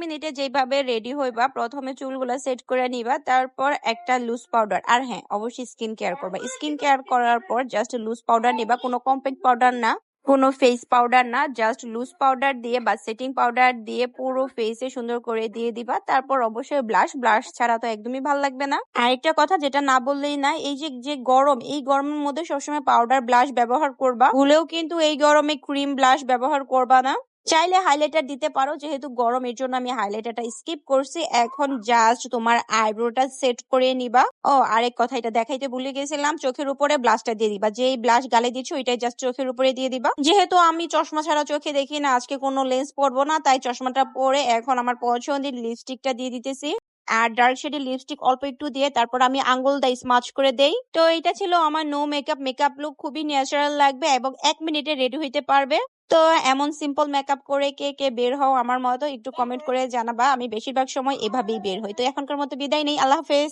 মিনিটে যেভাবে রেডি হইবা, প্রথমে চুলগুলা সেট করে নিবা, তারপর একটা লুজ পাউডার, আর হ্যাঁ অবশ্যই স্কিন কেয়ার করবা। স্কিন কেয়ার করার পর জাস্ট লুজ পাউডার নিবা, কোনো কম্প্যাক্ট পাউডার না, কোনো ফেস পাউডার না, জাস্ট লুজ পাউডার দিয়ে বা সেটিং পাউডার দিয়ে পুরো ফেসে সুন্দর করে দিয়ে দিবা। তারপর অবশ্যই ব্লাশ ছাড়া তো একদমই ভালো লাগবে না। আরেকটা কথা যেটা না বললেই না, এই যে যে গরম, এই গরমের মধ্যে সবসময় পাউডার ব্লাশ ব্যবহার করবা, ভুলেও কিন্তু এই গরমে ক্রিম ব্লাশ ব্যবহার করবা না। চাইলে হাইলাইটার দিতে পারো, যেহেতু গরম এর জন্য আমি হাইলাইটারটা স্কিপ করছি। এখন জাস্ট তোমার আইব্রোটা সেট করে নিবা। ও আরেক কথা, এটা দেখাইতে ভুলে গেছিলাম, চোখের উপরে ব্লাশটা দিয়ে দিবা। যেই ব্লাশ গালে দিচ্ছ ওইটাই জাস্ট চোখের উপরে দিয়ে দিবা। যেহেতু আমি চশমা ছাড়া চোখে দেখি না, আজকে কোনো লেন্স পরবো না, তাই চশমাটা পরে এখন আমার পছন্দের লিপস্টিকটা দিয়ে দিতেছি। আর ডার্ক শেডের লিপস্টিক অল্প একটু দিয়ে তারপর আমি আঙ্গুল দিয়ে স্মাচ করে দেই। তো এটা ছিল আমার নো মেকআপ লুক, খুবই ন্যাচারাল লাগবে এবং 1 মিনিটে রেডি হইতে পারবে। তো এমন সিম্পল মেকআপ করে কে কে বের হও আমার মতো, একটু কমেন্ট করে জানাবা। আমি বেশিরভাগ সময় এভাবেই বের হই। তো এখনকার মতো বিদায় নেই, আল্লাহ হাফেজ।